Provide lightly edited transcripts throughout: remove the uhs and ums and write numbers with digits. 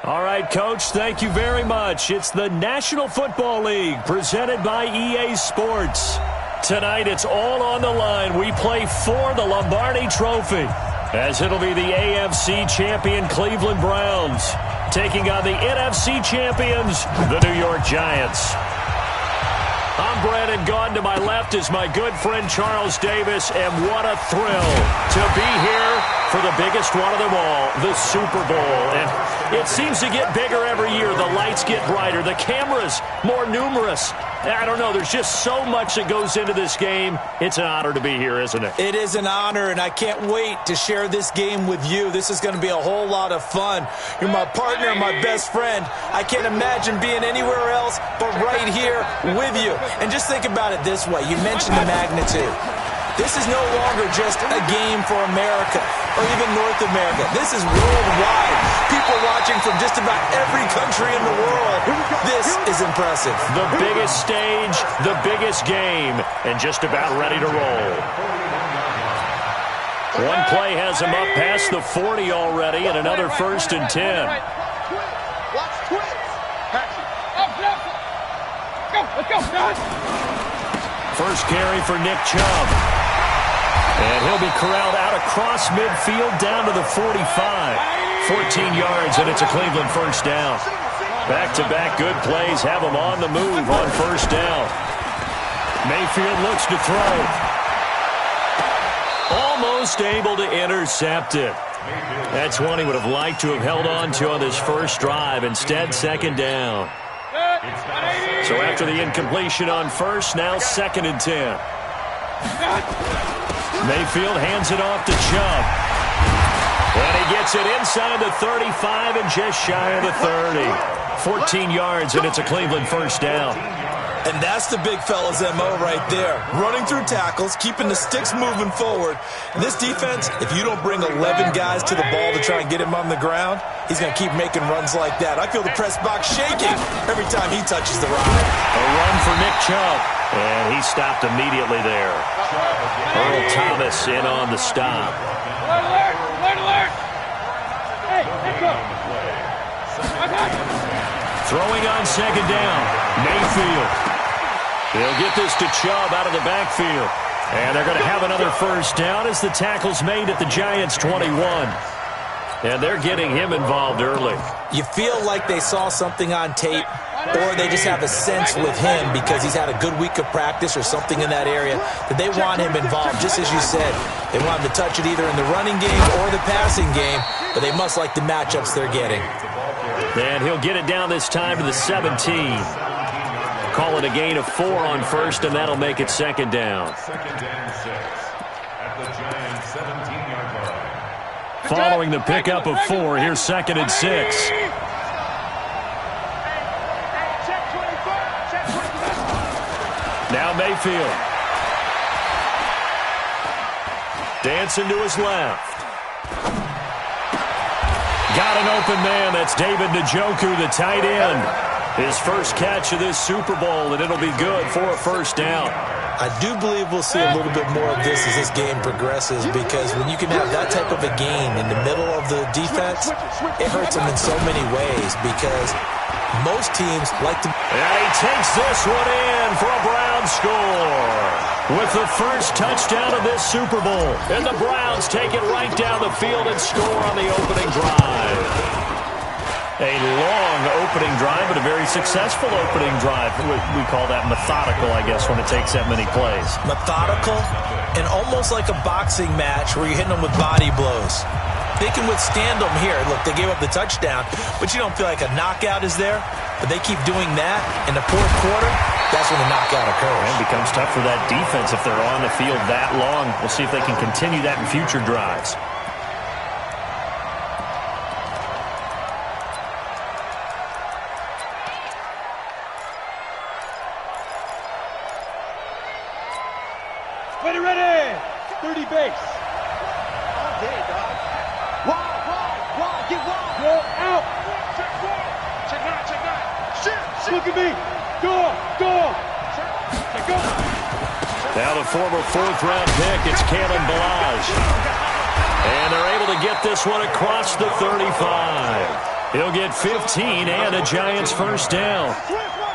All right, Coach, thank you very much. It's the National Football League presented by EA Sports. Tonight, it's all on the line. We play for the Lombardi Trophy, as it'll be the AFC champion Cleveland Browns taking on the NFC champions, the New York Giants. I'm Brandon Gaudin. To my left is my good friend Charles Davis, and what a thrill to be here for the biggest one of them all, the Super Bowl. And it seems to get bigger every year. The lights get brighter, the cameras more numerous. I don't know, there's just so much that goes into this game. It's an honor to be here, isn't it? It is an honor, and I can't wait to share this game with you. This is going to be a whole lot of fun. You're my partner, my best friend. I can't imagine being anywhere else but right here with you. And just think about it this way. You mentioned the magnitude. This is no longer just a game for America or even North America. This is worldwide. People watching from just about every country in the world. This is impressive. The biggest stage, the biggest game, and just about ready to roll. One play has him up past the 40 already, and another 1st and 10. First carry for Nick Chubb. And he'll be corralled out across midfield down to the 45. 14 yards, and it's a Cleveland first down. Back-to-back good plays have him on the move on first down. Mayfield looks to throw. Almost able to intercept it. That's one he would have liked to have held on to on this first drive. Instead, second down. So after the incompletion on first, now 2nd and 10. Mayfield hands it off to Chubb. And he gets it inside the 35 and just shy of the 30. 14 yards, and it's a Cleveland first down. And that's the big fella's MO right there. Running through tackles, keeping the sticks moving forward. This defense, if you don't bring 11 guys to the ball to try and get him on the ground, he's going to keep making runs like that. I feel the press box shaking every time he touches the rock. A run for Nick Chubb, and he stopped immediately there. Earl Thomas in on the stop. Alert! Alert! Hey, let's go. Throwing on second down, Mayfield. He'll get this to Chubb out of the backfield. And they're going to have another first down as the tackle's made at the Giants' 21. And they're getting him involved early. You feel like they saw something on tape, or they just have a sense with him because he's had a good week of practice or something in that area that they want him involved, just as you said. They want him to touch it either in the running game or the passing game, but they must like the matchups they're getting. And he'll get it down this time to the 17. Call it a gain of 4 on first, and that'll make it second down. Following the pickup of 4, here's 2nd and 6. Now Mayfield. Dancing to his left. Got an open man. That's David Njoku, the tight end. His first catch of this Super Bowl, and it'll be good for a first down. I do believe we'll see a little bit more of this as this game progresses, because when you can have that type of a gain in the middle of the defense, it hurts them in so many ways, because most teams like to... And he takes this one in for a Browns score with the first touchdown of this Super Bowl. And the Browns take it right down the field and score on the opening drive. A long opening drive, but a very successful opening drive. We call that methodical, I guess, when it takes that many plays. Methodical and almost like a boxing match where you're hitting them with body blows. They can withstand them here. Look, they gave up the touchdown, but you don't feel like a knockout is there. But they keep doing that in the fourth quarter. That's when the knockout occurs. And it becomes tough for that defense if they're on the field that long. We'll see if they can continue that in future drives. Ready! 30 base. All day, dog. Wide, get wide. Go out. Check out. Shoot. Look at me. Go. Go. Now the former 4th-round pick, it's Kalen Balaj. And they're able to get this one across the 35. He'll get 15 and a Giants first down.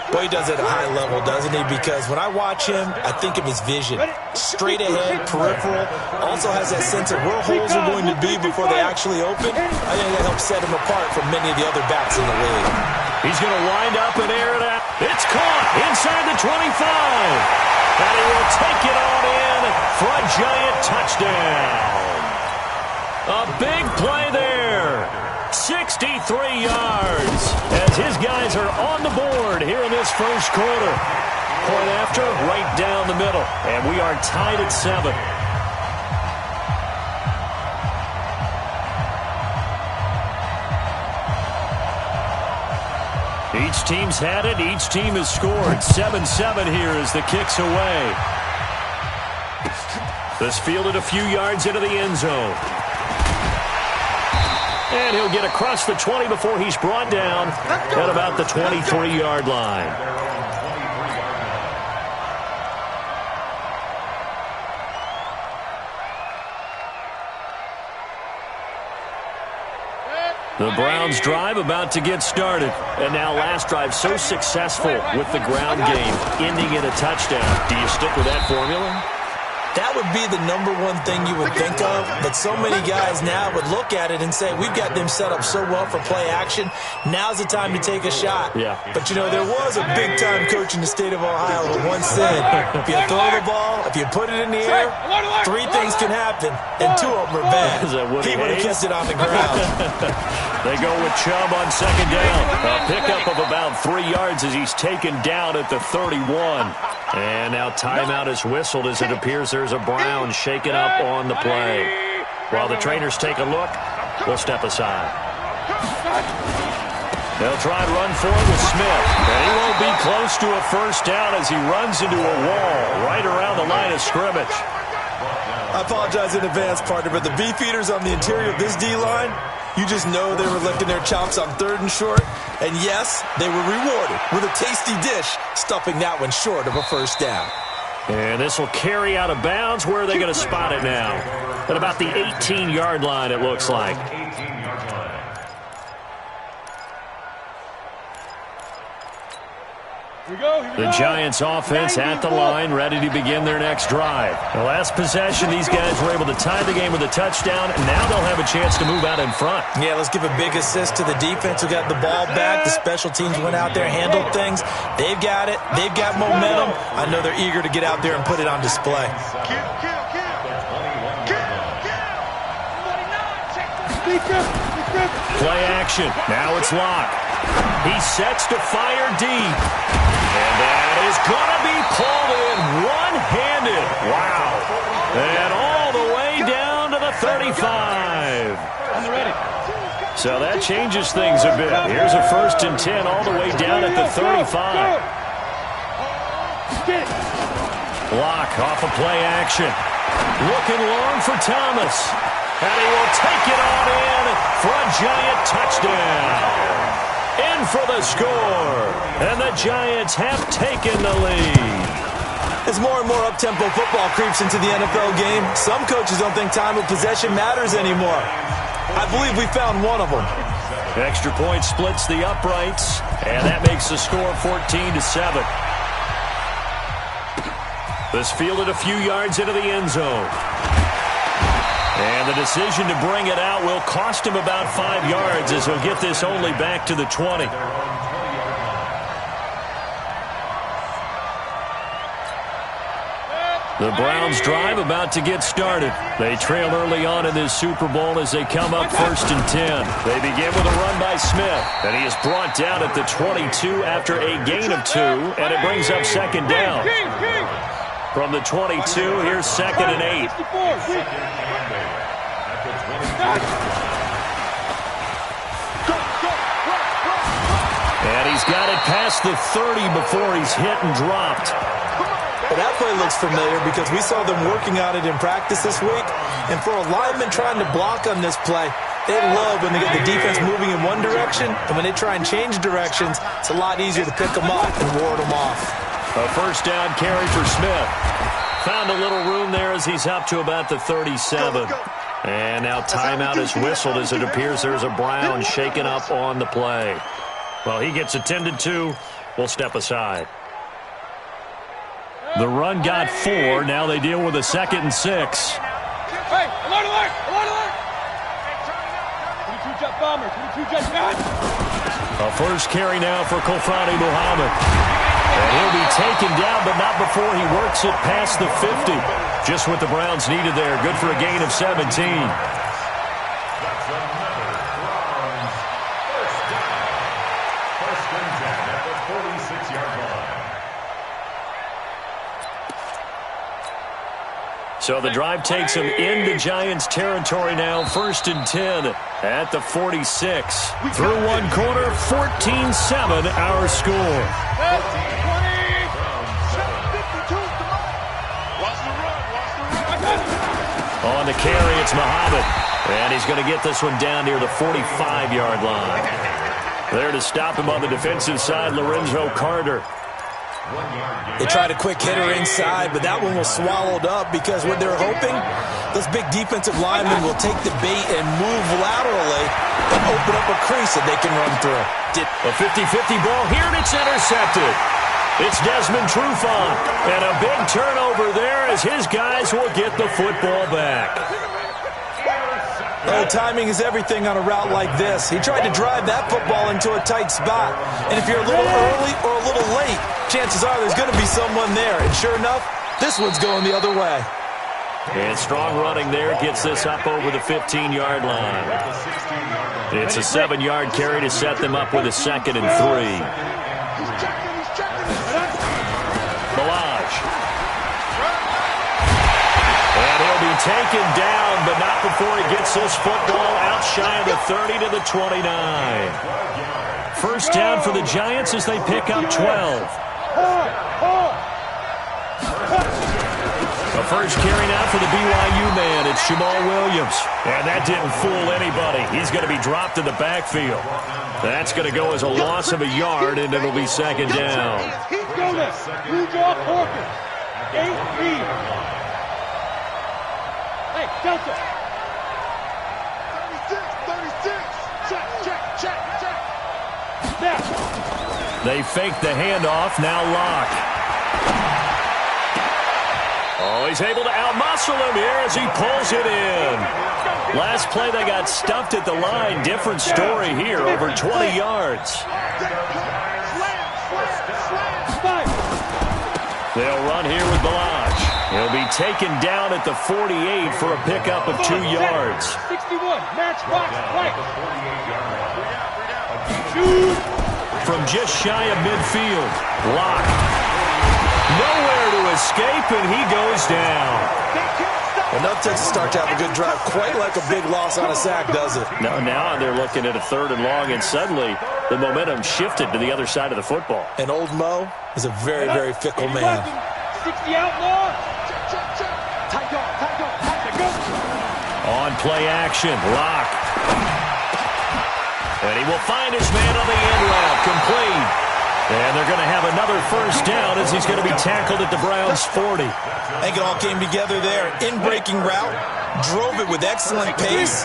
Boy, he does it at a high level, doesn't he? Because when I watch him, I think of his vision. Straight ahead, peripheral. Also has that sense of where holes are going to be before they actually open. I think that helps set him apart from many of the other backs in the league. He's going to wind up and air it out. It's caught inside the 25. And he will take it on in for a Giant touchdown. A big play there. 63 yards as his guys are on the board here in this first quarter. Point after, right down the middle. And we are tied at 7. Each team's had it. Each team has scored. 7-7 here as the kick's away. This fielded a few yards into the end zone. And he'll get across the 20 before he's brought down at about the 23-yard line. The Browns drive about to get started. And now last drive so successful with the ground game, ending in a touchdown. Do you stick with that formula? That would be the number one thing you would think of, but so many guys now would look at it and say, we've got them set up so well for play action, now's the time to take a shot. Yeah. But, you know, there was a big-time coach in the state of Ohio who once said, if you throw the ball, if you put it in the air, 3 things can happen, and 2 of them are bad. He would have kept it on the ground. They go with Chubb on second down. A pickup of about 3 yards as he's taken down at the 31. And now timeout is whistled as it appears there's a Brown shaken up on the play. While the trainers take a look, we'll step aside. They'll try and run for it with Smith. And he won't be close to a first down as he runs into a wall right around the line of scrimmage. I apologize in advance, partner, but the beefeaters on the interior of this D-line, you just know they were licking their chops on 3rd and short. And yes, they were rewarded with a tasty dish, stuffing that one short of a first down. And this will carry out of bounds. Where are they going to spot it now? At about the 18-yard line, it looks like. The Giants offense at the line, ready to begin their next drive. The last possession, these guys were able to tie the game with a touchdown, and now they'll have a chance to move out in front. Yeah, let's give a big assist to the defense who got the ball back. The special teams went out there, handled things. They've got it. They've got momentum. I know they're eager to get out there and put it on display. Play action. Now it's Locke. He sets to fire deep. And that is going to be pulled in one-handed. Wow. And all the way down to the 35. So that changes things a bit. Here's a 1st and 10 all the way down at the 35. Block off of play action. Looking long for Thomas. And he will take it on in for a Giant touchdown. In for the score. And the Giants have taken the lead. As more and more up-tempo football creeps into the NFL game, some coaches don't think time of possession matters anymore. I believe we found one of them. Extra point splits the uprights, and that makes the score 14-7. This fielded a few yards into the end zone. And the decision to bring it out will cost him about 5 yards as he'll get this only back to the 20. The Browns drive about to get started. They trail early on in this Super Bowl as they come up 1st and 10. They begin with a run by Smith, and he is brought down at the 22 after a gain of 2, and it brings up second down. From the 22, here's 2nd and 8. And he's got it past the 30 before he's hit and dropped. But that play looks familiar because we saw them working on it in practice this week. And for a lineman trying to block on this play, they love when they get the defense moving in one direction. And when they try and change directions, it's a lot easier to pick them up and ward them off. A first down carry for Smith. Found a little room there as he's up to about the 37. And now timeout is whistled as it appears there's a Brown shaken up on the play. Well, he gets attended to. We'll step aside. The run got 4. Now they deal with a 2nd and 6. Hey, alert, alert, alert, alert. 22 jet bomber, 22 jet gun. A first carry now for Kofani Muhammad. And he'll be taken down, but not before he works it past the 50. Just what the Browns needed there. Good for a gain of 17. So the drive takes him into Giants territory now. 1st and 10 at the 46. Through one quarter, 14-7 our score. On the carry, it's Muhammad. And he's going to get this one down near the 45-yard line. There to stop him on the defensive side, Lorenzo Carter. They tried a quick hitter inside, but that one was swallowed up because what they're hoping, those big defensive linemen will take the bait and move laterally and open up a crease that they can run through. A 50-50 ball here, and it's intercepted. It's Desmond Trufant, and a big turnover there as his guys will get the football back. Timing is everything on a route like this. He tried to drive that football into a tight spot. And if you're a little early or a little late, chances are there's going to be someone there. And sure enough, this one's going the other way. And strong running there gets this up over the 15-yard line. It's a 7-yard carry to set them up with a 2nd and 3. Taken down, but not before he gets this football out shy of the 30 to the 29. First down for the Giants as they pick up 12. The first carry now for the BYU man. It's Jamal Williams. And that didn't fool anybody. He's going to be dropped in the backfield. That's going to go as a loss of a yard, and it'll be 2nd down. Keep going. Rudolph Hawkins. 8 feet. Hey, Delta. 36. Check. Snap. They fake the handoff. Now Locke. Oh, he's able to outmuscle him here as he pulls it in. Last play, they got stuffed at the line. Different story here, over 20 yards. They'll run here with Balaj. He'll be taken down at the 48 for a pickup of 2 yards. 61, match box, right. From just shy of midfield, Locke. Nowhere to escape, and he goes down. Enough to start to have a good drive, quite like a big loss on a sack, does it? No, now they're looking at a 3rd and long, and suddenly the momentum shifted to the other side of the football. And old Mo is a very, very fickle man. 60 outlaw. On play action, Locke. And he will find his man on the end route, complete. And they're going to have another first down as he's going to be tackled at the Browns' 40. I think it all came together there. In-breaking route, drove it with excellent pace.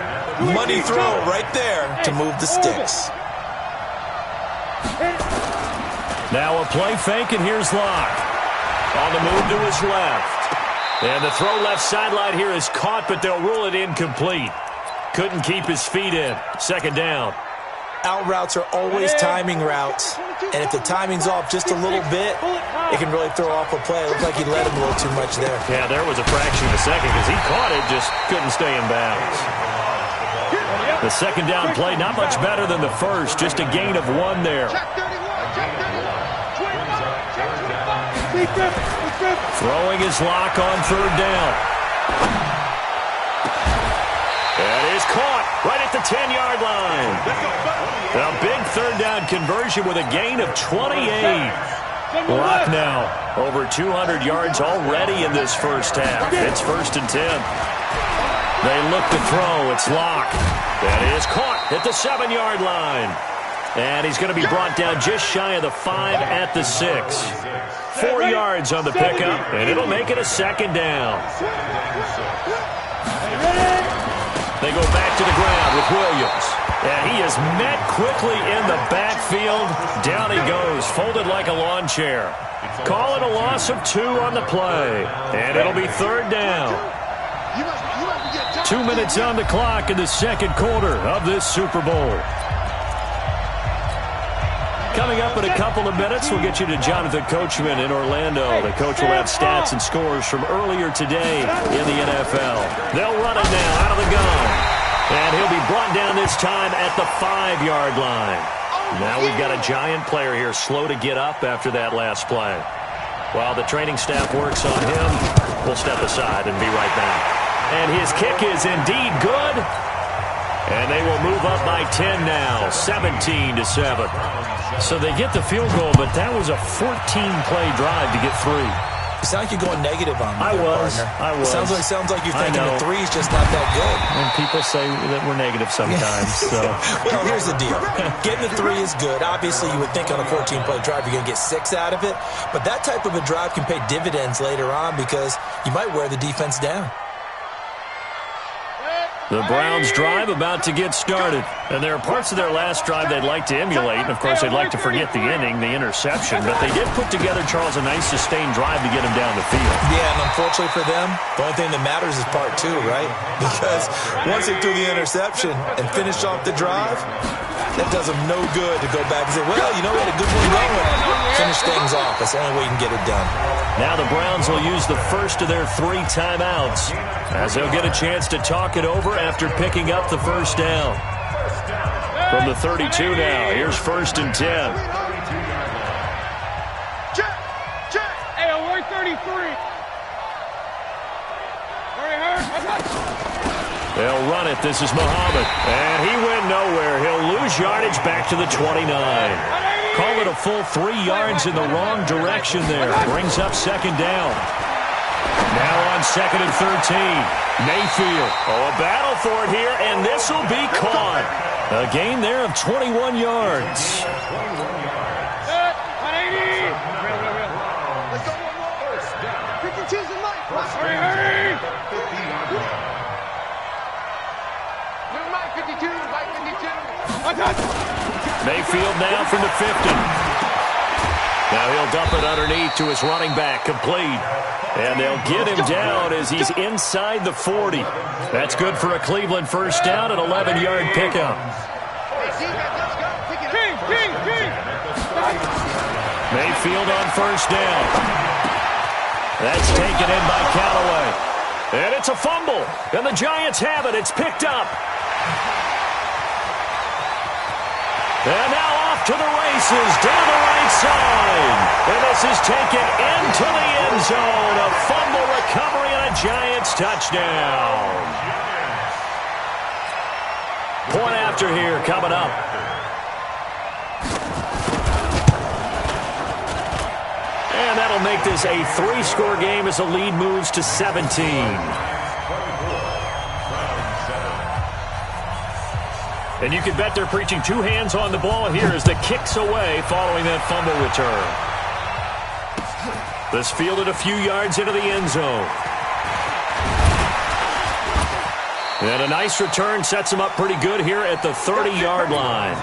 Money throw right there to move the sticks. Now a play fake, and here's Locke. On the move to his left. And the throw left sideline here is caught, but they'll rule it incomplete. Couldn't keep his feet in. 2nd down. Out routes are always timing routes. And if the timing's off just a little bit, it can really throw off a play. It looked like he led him a little too much there. Yeah, there was a fraction of a second because he caught it, just couldn't stay in bounds. The 2nd down play, not much better than the first. Just a gain of 1 there. Throwing his Locke on 3rd down. That is caught right at the 10-yard line. A big 3rd down conversion with a gain of 28. Locke now over 200 yards already in this first half. It's 1st and 10. They look to throw. It's Locke. That is caught at the 7-yard line. And he's going to be brought down just shy of the 5 at the 6. 4 yards on the pickup, and it'll make it a 2nd down. They go back to the ground with Williams. And he is met quickly in the backfield. Down he goes, folded like a lawn chair. Call it a loss of 2 on the play. And it'll be 3rd down. 2 minutes on the clock in the second quarter of this Super Bowl. Coming up in a couple of minutes, we'll get you to Jonathan Coachman in Orlando. The coach will have stats and scores from earlier today in the NFL. They'll run it now out of the gun. And he'll be brought down this time at the 5-yard line. Now we've got a giant player here, slow to get up after that last play. While the training staff works on him, we'll step aside and be right back. And his kick is indeed good. And they will move up by 10 now, 17-7. So they get the field goal, but that was a 14-play drive to get 3. You sound like you're going negative on me, I was. Sounds like you're thinking the 3's just not that good. And people say that we're negative sometimes. So. Well, here's the deal. Getting the 3 is good. Obviously, you would think on a 14-play drive you're going to get 6 out of it. But that type of a drive can pay dividends later on because you might wear the defense down. The Browns drive about to get started. And there are parts of their last drive they'd like to emulate. And, of course, they'd like to forget the inning, the interception. But they did put together, Charles, a nice sustained drive to get him down the field. Yeah, and unfortunately for them, the only thing that matters is part 2, right? Because once they threw the interception and finished off the drive, that does them no good to go back and say, well, you know, we had a good one going. Finish things off. That's the only way you can get it done. Now the Browns will use the first of their 3 timeouts as they'll get a chance to talk it over after picking up the first down. From the 32 now, here's 1st and 10. Check. Hey, we're 33. They'll run it. This is Muhammad. And he went nowhere. He'll lose yardage back to the 29. Call it a full 3 yards in the wrong direction there. Brings up 2nd down. Now on 2nd and 13. Mayfield. Oh, a battle for it here, and this will be caught. A gain there of 21 yards. Mayfield now from the 50. Now he'll dump it underneath to his running back, complete. And they'll get him down as he's inside the 40. That's good for a Cleveland first down, an 11-yard pickup. Mayfield on first down. That's taken in by Callaway. And it's a fumble. And the Giants have it. It's picked up. And now off to the races, down the right side. And this is taken into the end zone. A fumble recovery and a Giants touchdown. Point after here coming up. And that'll make this a 3-score game as the lead moves to 17. And you can bet they're preaching 2 hands on the ball here as the kick's away following that fumble return. This fielded a few yards into the end zone. And a nice return sets him up pretty good here at the 30-yard line.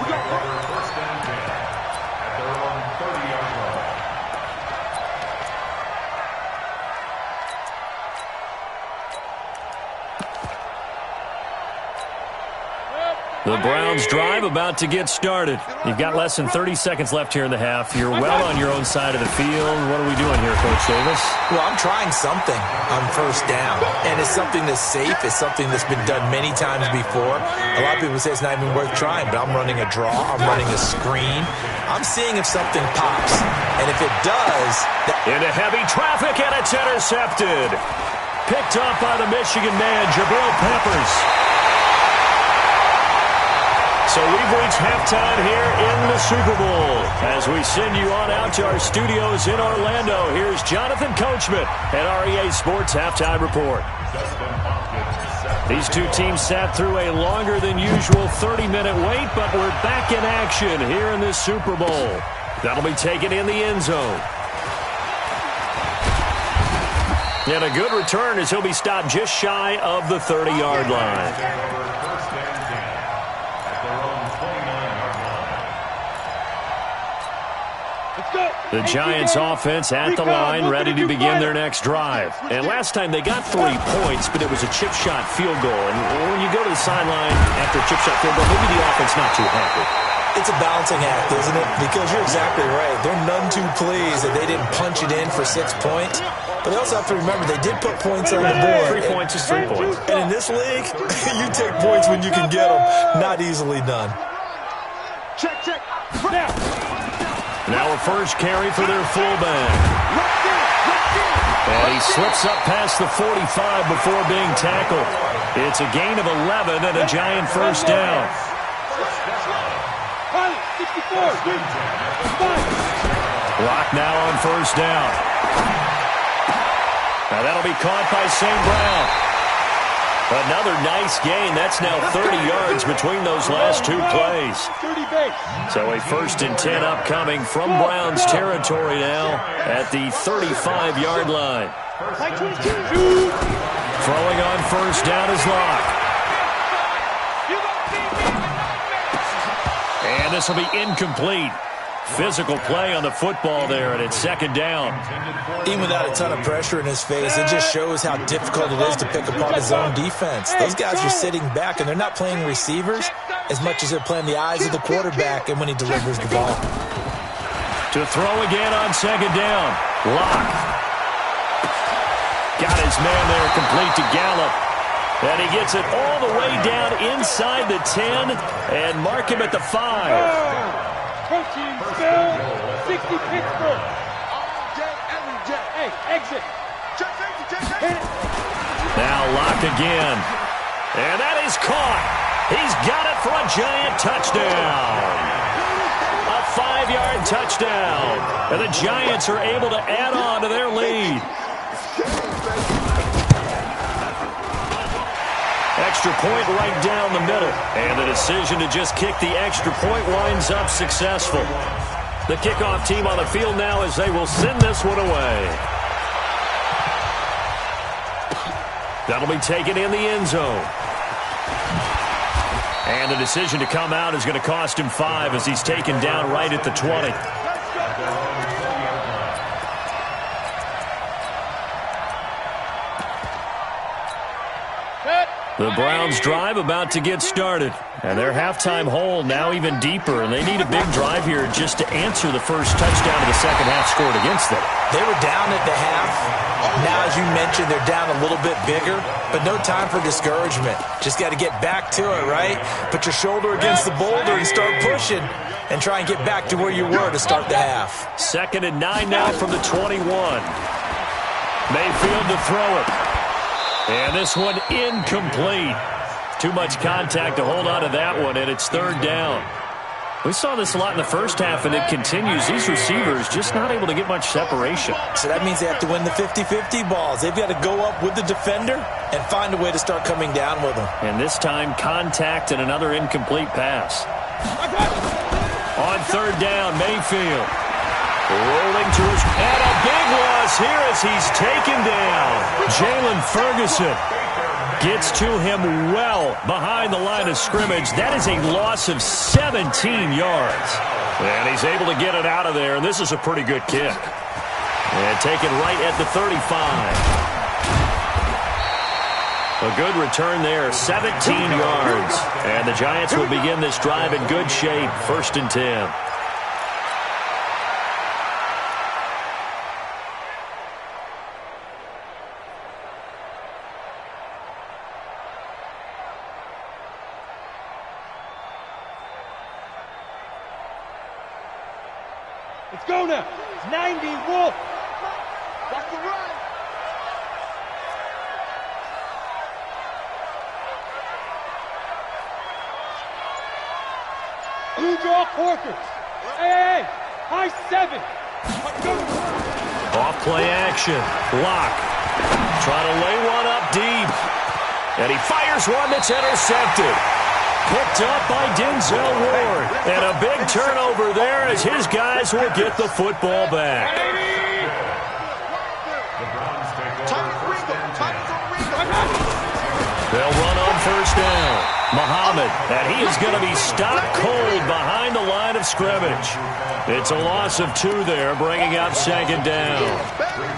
The Browns drive about to get started. You've got less than 30 seconds left here in the half. You're well on your own side of the field. What are we doing here, Coach Davis? Well, I'm trying something on first down, and it's something that's safe. It's something that's been done many times before. A lot of people say it's not even worth trying, but I'm running a draw. I'm running a screen. I'm seeing if something pops, and if it does... Into heavy traffic, and it's intercepted. Picked up by the Michigan man, Jabril Peppers. So we've reached halftime here in the Super Bowl. As we send you on out to our studios in Orlando, here's Jonathan Coachman at REA Sports Halftime Report. These 2 teams sat through a longer than usual 30-minute wait, but we're back in action here in this Super Bowl. That'll be taken in the end zone. And a good return as he'll be stopped just shy of the 30-yard line. The Giants offense at the line, ready to begin their next drive. And last time they got 3 points, but it was a chip shot field goal. And when you go to the sideline after a chip shot field goal, maybe the offense not too happy. It's a balancing act, isn't it? Because you're exactly right. They're none too pleased that they didn't punch it in for 6 points. But they also have to remember they did put points on the board. 3 points is 3 points. And in this league, you take points when you can get them. Not easily done. Check. Now. Now a first carry for their fullback. And he slips up past the 45 before being tackled. It's a gain of 11 and a Giant first down. 64. Lock now on first down. Now that'll be caught by St. Brown. Another nice gain. That's now 30 yards between those last 2 plays. So a 1st and 10 upcoming from Browns territory now at the 35-yard line. Throwing on first down is Locke. And this will be incomplete. Physical play on the football there, and it's 2nd down. Even without a ton of pressure in his face, it just shows how difficult it is to pick apart his own defense. Those guys are sitting back, and they're not playing receivers as much as they're playing the eyes of the quarterback and when he delivers the ball. To throw again on 2nd down. Locke. Got his man there complete to Gallup. And he gets it all the way down inside the 10 and mark him at the 5. Coaching still 60 Pittsburgh. All day, every day. Hey, exit. Now Locke again. And that is caught. He's got it for a Giant touchdown. A 5-yard touchdown. And the Giants are able to add on to their lead. Extra point right down the middle. And the decision to just kick the extra point winds up successful. The kickoff team on the field now as they will send this one away. That'll be taken in the end zone. And the decision to come out is going to cost him 5 as he's taken down right at the 20. The Browns drive about to get started. And their halftime hole now even deeper. And they need a big drive here just to answer the first touchdown of the second half scored against them. They were down at the half. Now, as you mentioned, they're down a little bit bigger. But no time for discouragement. Just got to get back to it, right? Put your shoulder against the boulder and start pushing. And try and get back to where you were to start the half. 2nd and 9 now from the 21. Mayfield to throw it. And this one incomplete. Too much contact to hold on to that one, and it's 3rd down. We saw this a lot in the first half, and it continues. These receivers just not able to get much separation. So that means they have to win the 50-50 balls. They've got to go up with the defender and find a way to start coming down with them. And this time, contact and another incomplete pass. On 3rd down, Mayfield. Rolling to his... And a big loss here as he's taken down. Jalen Ferguson gets to him well behind the line of scrimmage. That is a loss of 17 yards. And he's able to get it out of there, and this is a pretty good kick. And taken right at the 35. A good return there, 17 yards. And the Giants will begin this drive in good shape, 1st and 10. Let's go now. 90 Wolf. That's the run. Blue draw Corkers. Hey, high 7. Off play action. Locke. Trying to lay one up deep. And he fires one that's intercepted. Picked up by Denzel Ward. And a big turnover there as his guys will get the football back. They'll run on 1st down. Muhammad, and he is going to be stopped cold behind the line of of scrimmage. It's a loss of 2 there, bringing up second down.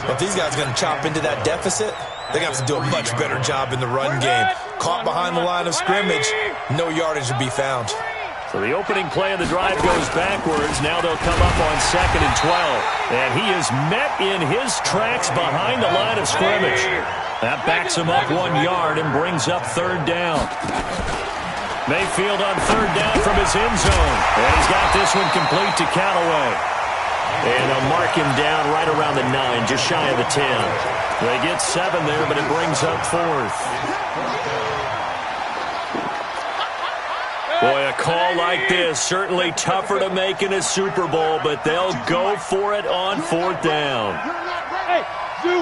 If these guys are going to chop into that deficit, they're going to have to do a much better job in the run game. Caught behind the line of scrimmage, no yardage to be found. So the opening play of the drive goes backwards. Now they'll come up on 2nd and 12. And he is met in his tracks behind the line of scrimmage. That backs him up 1 yard and brings up 3rd down. Mayfield on 3rd down from his end zone. And he's got this one complete to Callaway. And they'll mark him down right around the 9, just shy of the 10. They get 7 there, but it brings up 4th. Boy, a call like this, certainly tougher to make in a Super Bowl, but they'll go for it on 4th down. Hey, Zoo.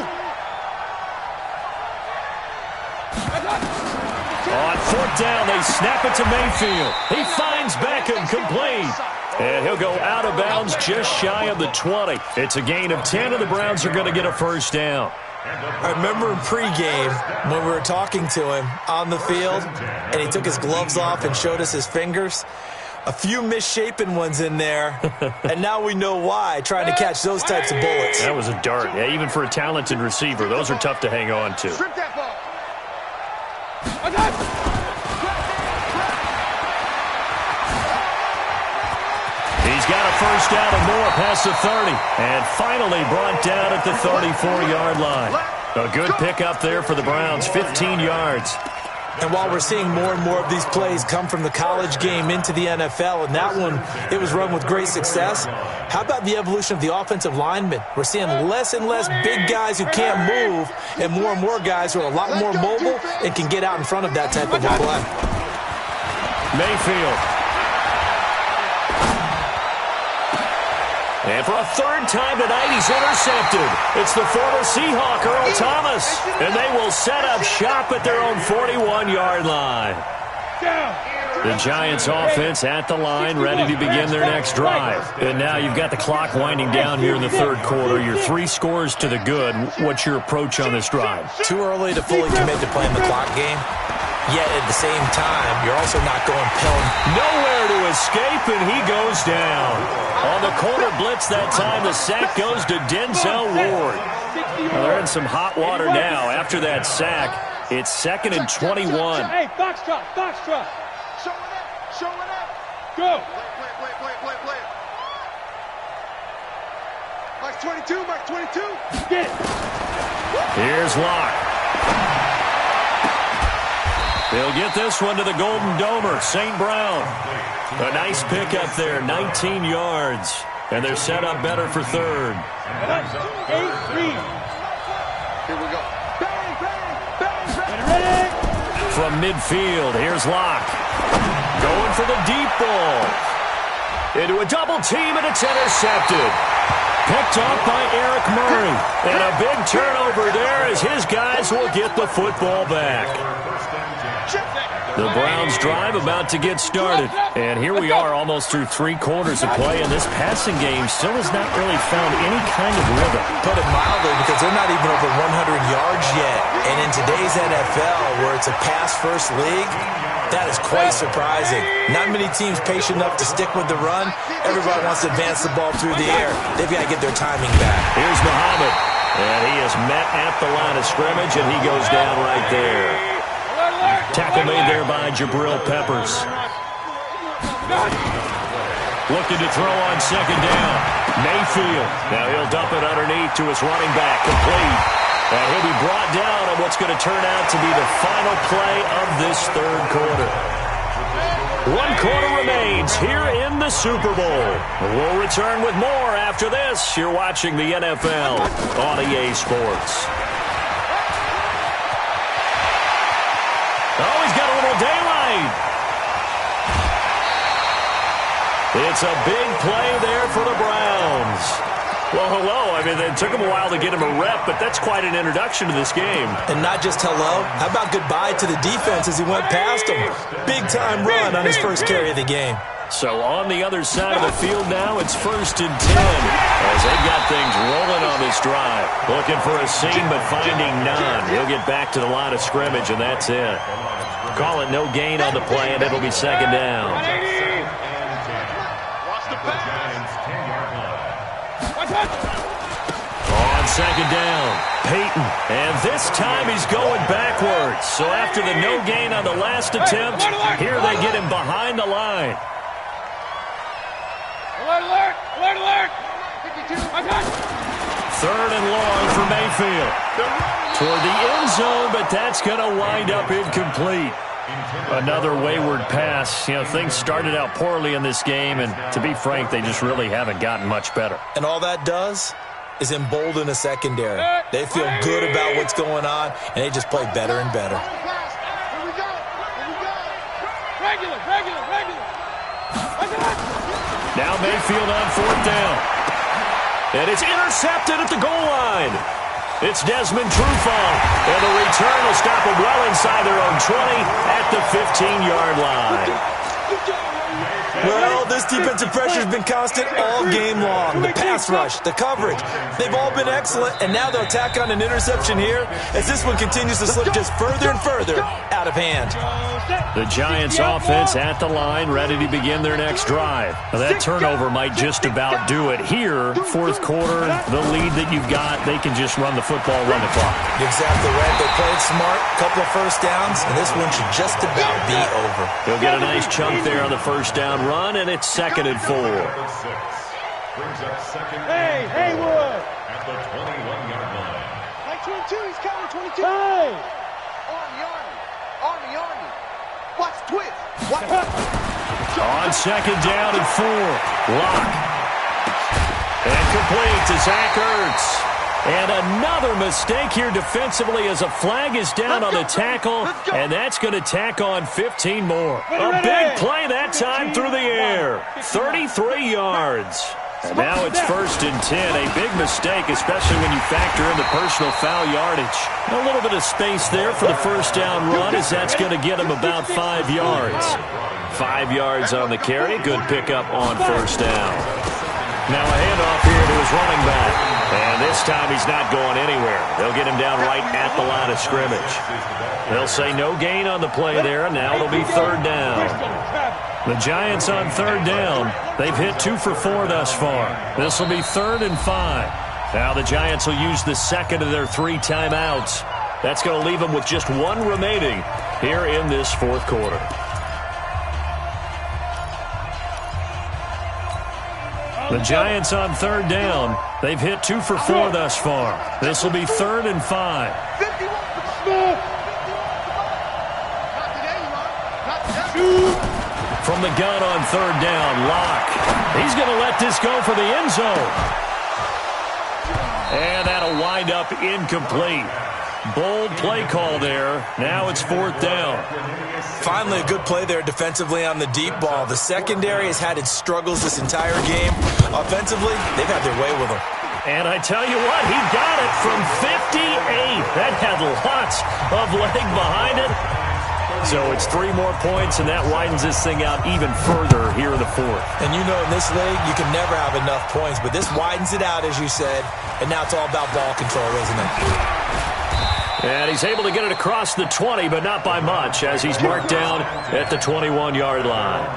On 4th down, they snap it to Mayfield. He finds Beckham complete. And he'll go out of bounds just shy of the 20. It's a gain of 10, and the Browns are going to get a 1st down. I remember in pregame when we were talking to him on the field, and he took his gloves off and showed us his fingers. A few misshapen ones in there, and now we know why, trying to catch those types of bullets. That was a dart. Yeah, even for a talented receiver, those are tough to hang on to. Strip that ball. He's got a 1st down and more past the 30. And finally brought down at the 34-yard line. A good pickup there for the Browns, 15 yards. And while we're seeing more and more of these plays come from the college game into the NFL, and that one, it was run with great success, how about the evolution of the offensive linemen? We're seeing less and less big guys who can't move, and more guys who are a lot more mobile and can get out in front of that type of a play. Mayfield. And for a 3rd time tonight, he's intercepted. It's the former Seahawk, Earl Thomas. And they will set up shop at their own 41-yard line. The Giants offense at the line, ready to begin their next drive. And now you've got the clock winding down here in the 3rd quarter. You're 3 scores to the good. What's your approach on this drive? Too early to fully commit to playing the clock game. Yet at the same time, you're also not going pill. Nowhere to escape, and he goes down. On the corner blitz that time, the sack goes to Denzel Ward. Well, they're in some hot water now. After that sack, it's 2nd and 21. Hey, box drop. Show it up. Go. Play. Mike 22. Get it. Here's Locke. They'll get this one to the Golden Domer, St. Brown. A nice pickup there, 19 yards. And they're set up better for 3rd. 8-3. Here we go. Bang. Ready? From midfield, here's Locke. Going for the deep ball. Into a double team, and it's intercepted. Picked off by Eric Murray. And a big turnover there as his guys will get the football back. The Browns drive about to get started. And here we are almost through 3 quarters of play, and this passing game still has not really found any kind of rhythm. Put it mildly, because they're not even over 100 yards yet. And in today's NFL, where it's a pass-first league, that is quite surprising. Not many teams patient enough to stick with the run. Everybody wants to advance the ball through the air. They've got to get their timing back. Here's Muhammad. And he is met at the line of scrimmage, and he goes down right there. Tackle made there by Jabril Peppers. Looking to throw on 2nd down. Mayfield. Now he'll dump it underneath to his running back. Complete. And he'll be brought down on what's going to turn out to be the final play of this 3rd quarter. 1 quarter remains here in the Super Bowl. We'll return with more after this. You're watching the NFL on EA Sports. Oh, he's got a little daylight. It's a big play there for the Browns. Well, hello. I mean, it took him a while to get him a rep, but that's quite an introduction to this game. And not just hello. How about goodbye to the defense as he went past him? Big-time run on his first carry of the game. So on the other side of the field now, it's 1st and 10 as they've got things rolling on this drive. Looking for a seam, but finding none. He'll get back to the line of scrimmage, and that's it. Call it no gain on the play, and it'll be 2nd down. Watch the On second down, Peyton. And this time he's going backwards. So after the no gain on the last attempt, here they get him behind the line. Alert, alert, alert, alert. 3rd and long for Mayfield. Toward the end zone, but that's going to wind up incomplete. Another wayward pass. You know, things started out poorly in this game, and to be frank, they just really haven't gotten much better. And all that does is embolden a secondary. They feel good about what's going on, and they just play better and better. Regular, regular, regular. Now Mayfield on 4th down. And it's intercepted at the goal line. It's Desmond Trufant. And the return will stop them well inside their own 20 at the 15-yard line. Well, this defensive pressure has been constant all game long. The pass rush, the coverage, they've all been excellent, and now they'll tack on an interception here as this one continues to slip just further and further out of hand. The Giants offense at the line, ready to begin their next drive. Now, that turnover might just about do it here. 4th quarter, the lead that you've got, they can just run the football, run the clock. Exactly right. They played smart, couple of first downs, and this one should just about be over. He'll get a nice chunk there on the first down run, and it's 2nd and 4. Hey, Haywood. At the 21-yard line. Like 22, he's counting 22. Hey. Army. Watch twist. On 2nd down and 4. Lock. And complete to Zach Ertz. And another mistake here defensively as a flag is down on the tackle, and that's going to tack on 15 more. A big play that time through the air. 33 yards. And now it's 1st and 10. A big mistake, especially when you factor in the personal foul yardage. A little bit of space there for the first down run, as that's going to get him about 5 yards. 5 yards on the carry. Good pickup on 1st down. Now a handoff here to his running back. And this time he's not going anywhere. They'll get him down right at the line of scrimmage. They'll say no gain on the play there, and now it'll be 3rd down. The Giants on 3rd down. They've hit 2 for 4 thus far. This will be 3rd and 5. Now the Giants will use the 2nd of their 3 timeouts. That's going to leave them with just 1 remaining here in this 4th quarter. The Giants on 3rd down. They've hit 2 for 4 thus far. This will be 3rd and 5. From the gun on 3rd down, Lock. He's going to let this go for the end zone. And that'll wind up incomplete. Bold play call there. Now it's 4th down. Finally, a good play there defensively on the deep ball. The secondary has had its struggles this entire game. Offensively, they've had their way with him. And I tell you what, he got it from 58. That had lots of leg behind it. So it's 3 more points, and that widens this thing out even further here in the 4th. And you know in this league, you can never have enough points, but this widens it out, as you said, and now it's all about ball control, isn't it? And he's able to get it across the 20, but not by much, as he's marked down at the 21-yard line.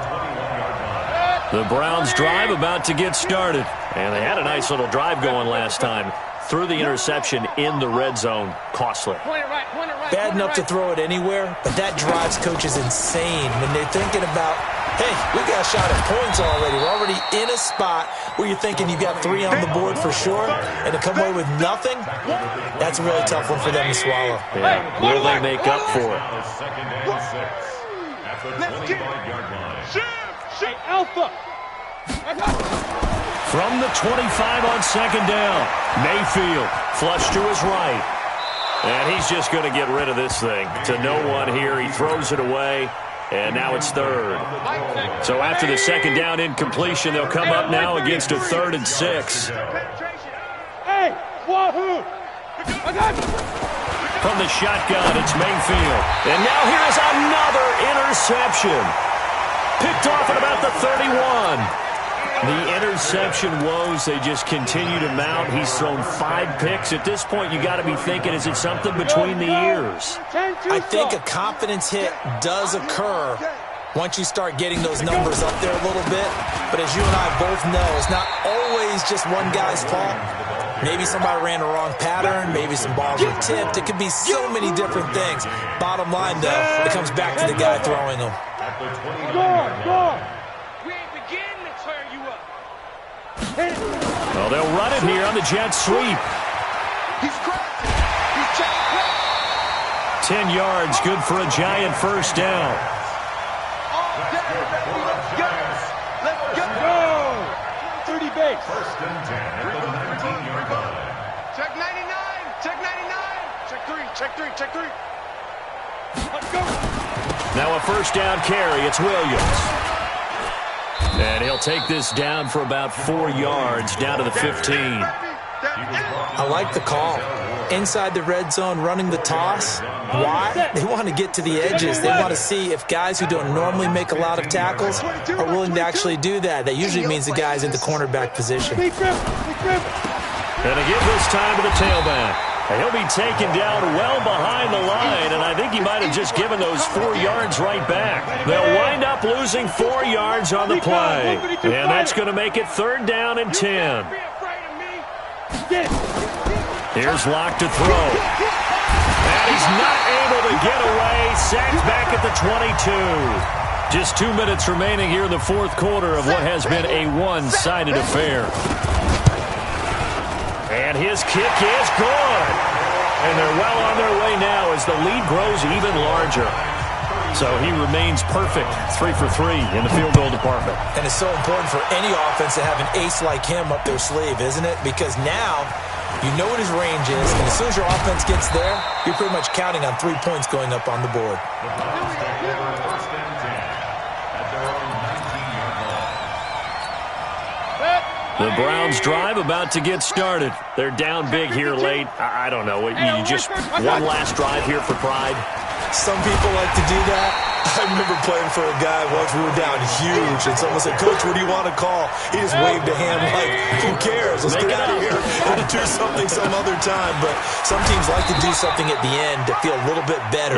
The Browns' drive about to get started. And they had a nice little drive going last time. Threw the interception in the red zone. Costly. Bad enough to throw it anywhere, but that drives coaches insane when they're thinking about, hey, we got a shot at points already. We're already in a spot where you're thinking you got 3 on the board for sure, and to come away with nothing, that's a really tough one for them to swallow. Yeah. Will they make up for it? Alpha. From the 25 on 2nd down, Mayfield flush to his right. And he's just going to get rid of this thing. To no one here. He throws it away. And now it's 3rd. So after the 2nd down incompletion, they'll come up now against a 3rd and 6. Hey, wahoo! From the shotgun, it's Mayfield. And now here's another interception. Picked off at about the 31. The interception woes, they just continue to mount. He's thrown 5 picks. At this point, you got to be thinking, is it something between the ears? I think a confidence hit does occur once you start getting those numbers up there a little bit. But as you and I both know, it's not always just one guy's fault. Maybe somebody ran the wrong pattern. Maybe some balls were tipped. It could be so many different things. Bottom line, though, it comes back to the guy throwing them. Go! We ain't beginning to tear you up. Well, they'll run it here on the jet sweep. He's cracked. He's checked. 10 yards, good for a Giant first down. All day, baby. Let's go. Let's go. Go! 30 base. First and 10 at the 19-yard line. Check 99. Check 99. Check 3. Check 3. Check 3. Let's go. Now a first down carry. It's Williams. And he'll take this down for about 4 yards, down to the 15. I like the call. Inside the red zone, running the toss. Why? They want to get to the edges. They want to see if guys who don't normally make a lot of tackles are willing to actually do that. That usually means the guy's in the cornerback position. And to give this time to the tailback. He'll be taken down well behind the line, and I think he might have just given those 4 yards right back. They'll wind up losing 4 yards on the play, and that's going to make it 3rd down and 10. Here's Locke to throw. And he's not able to get away. Sacked back at the 22. Just 2 minutes remaining here in the 4th quarter of what has been a one-sided affair. And his kick is good. And they're well on their way now as the lead grows even larger. So he remains perfect, 3 for 3 in the field goal department. And it's so important for any offense to have an ace like him up their sleeve, isn't it? Because now you know what his range is, and as soon as your offense gets there, you're pretty much counting on 3 points going up on the board. First and 10 at their own 19-yard line. The Browns drive about to get started. They're down big here late. I don't know. You just one last drive here for pride. Some people like to do that. I remember playing for a guy once. We were down huge, and someone said, "Coach, what do you want to call?" He just waved a hand like, "Who cares? Let's get out of here and do something some other time." But some teams like to do something at the end to feel a little bit better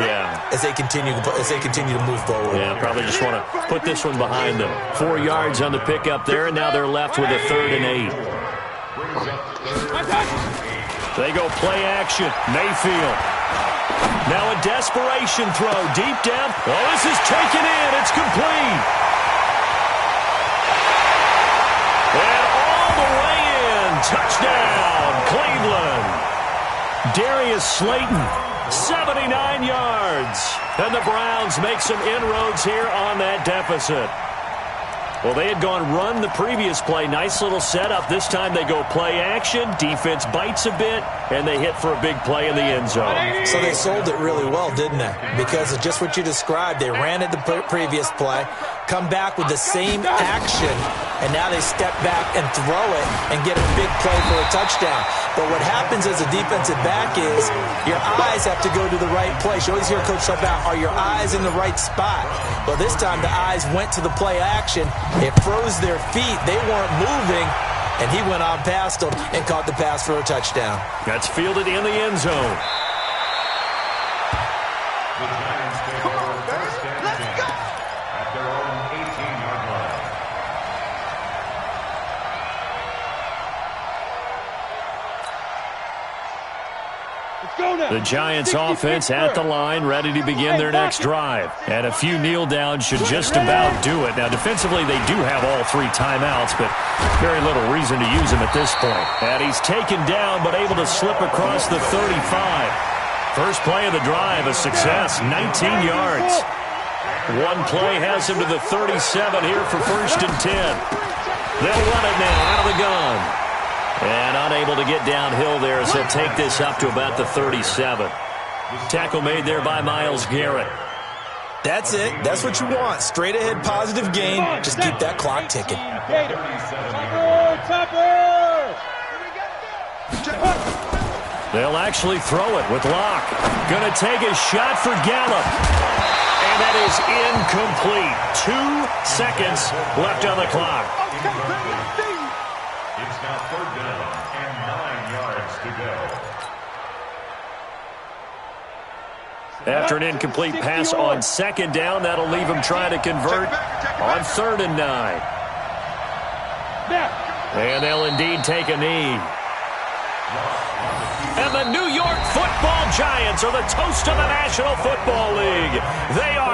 as they continue to move forward. Yeah, probably just want to put this one behind them. 4 yards on the pickup there, and now they're left with a 3rd and 8. They go play action. Mayfield. Now a desperation throw deep down. Oh, this is taken in. It's complete. And all the way in. Touchdown, Cleveland. Darius Slayton, 79 yards. And the Browns make some inroads here on that deficit. Well, they had gone run the previous play. Nice little setup. This time they go play action. Defense bites a bit, and they hit for a big play in the end zone. So they sold it really well, didn't they? Because of just what you described. They ran it the previous play, come back with the same action, and now they step back and throw it and get a big play for a touchdown. But what happens as a defensive back is your eyes have to go to the right place. You always hear Coach talk about, are your eyes in the right spot? Well, this time the eyes went to the play action. It froze their feet. They weren't moving, and he went on past them and caught the pass for a touchdown. That's fielded in the end zone. The Giants take over first and 10 at their own 18-yard line. The Giants offense at the line, ready to begin their next drive. And a few kneel downs should just about do it. Now, defensively, they do have all 3 timeouts, but very little reason to use them at this point. And he's taken down, but able to slip across the 35. First play of the drive, a success, 19 yards. One play has him to the 37 here for first and 10. They'll run it now out of the gun. And unable to get downhill there as he'll take this up to about the 37. Tackle made there by Myles Garrett. That's it. That's what you want. Straight ahead, positive gain. Just keep that clock ticking. They'll actually throw it with Locke. Gonna take a shot for Gallup. And that is incomplete. 2 seconds left on the clock. It's now 3rd down and 9 yards to go. After an incomplete pass on second down, that'll leave him trying to convert on 3rd and 9. And they'll indeed take a knee. And the New York Football Giants are the toast of the National Football League. They are